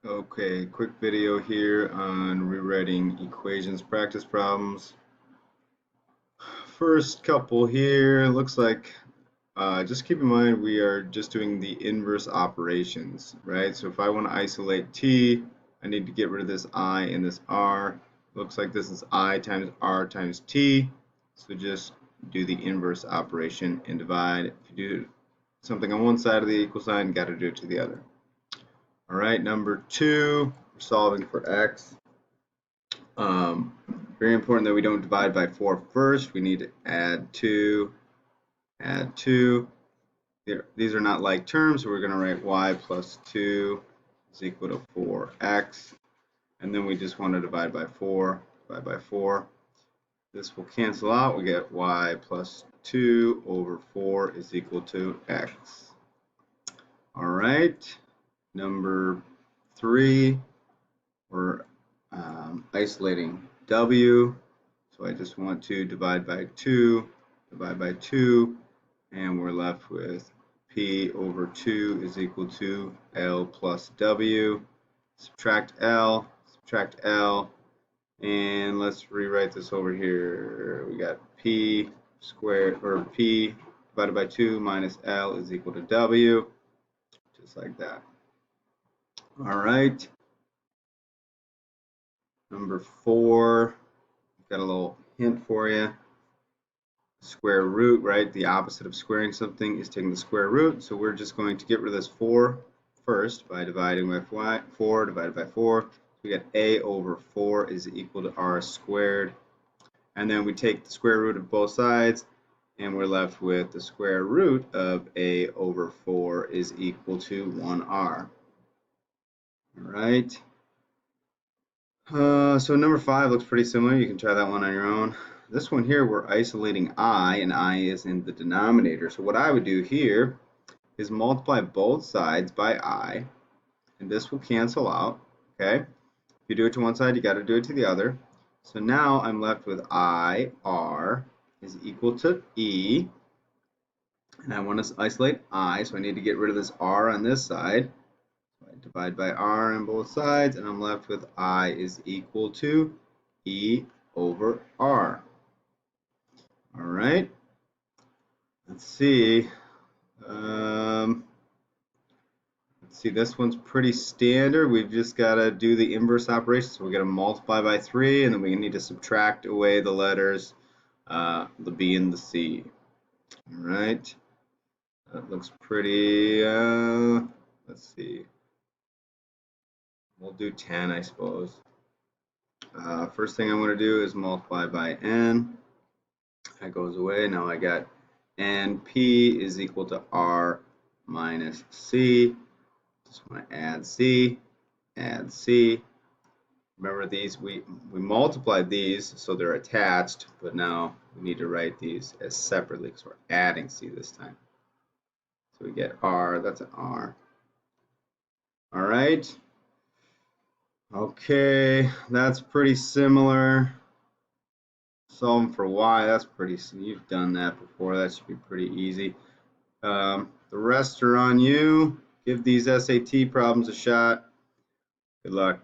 Okay, quick video here on rewriting equations practice problems. First couple here, looks like, just keep in mind we are just doing the inverse operations, right? So if I want to isolate t, I need to get rid of this I and this r. Looks like this is I times r times t. So just do the inverse operation and divide. If you do something on one side of the equal sign, got to do it to the other. All right, number 2, we're solving for x. Very important that we don't divide by 4 first. We need to add 2, add 2. These are not like terms, so we're going to write y plus 2 is equal to 4x. And then we just want to divide by 4, divide by 4. This will cancel out. We get y plus 2 over 4 is equal to x. All right. Number 3, we're isolating w, so I just want to divide by 2, and we're left with p over 2 is equal to l plus w. Subtract l, and let's rewrite this over here. We got p squared, or p divided by 2 minus l is equal to w, just like that. All right. Number 4, got a little hint for you. Square root, right? The opposite of squaring something is taking the square root. So we're just going to get rid of this 4 first by dividing by 4 divided by 4. So we get a over 4 is equal to r squared. And then we take the square root of both sides, and we're left with the square root of a over 4 is equal to 1r. All right. So number 5 looks pretty similar. You can try that one on your own. This one here, we're isolating I, and I is in the denominator. So what I would do here is multiply both sides by I, and this will cancel out, okay? If you do it to one side, you got to do it to the other. So now I'm left with I, R is equal to E, and I want to isolate I, so I need to get rid of this R on this side. I divide by r on both sides, and I'm left with I is equal to E over R. All right. Let's see. This one's pretty standard. We've just got to do the inverse operation. So we're going to multiply by 3, and then we need to subtract away the letters, the B and the C. All right. That looks pretty, let's see. We'll do 10, I suppose. First thing I'm going to do is multiply by n. That goes away. Now I got np is equal to r minus c. Just want to add c, add c. Remember these, we multiplied these so they're attached, but now we need to write these as separately because we're adding c this time. So we get r, that's an r. All right. Okay, that's pretty similar. Solving for y, that's pretty, you've done that before, that should be pretty easy. The rest are on you. Give these SAT problems a shot. Good luck.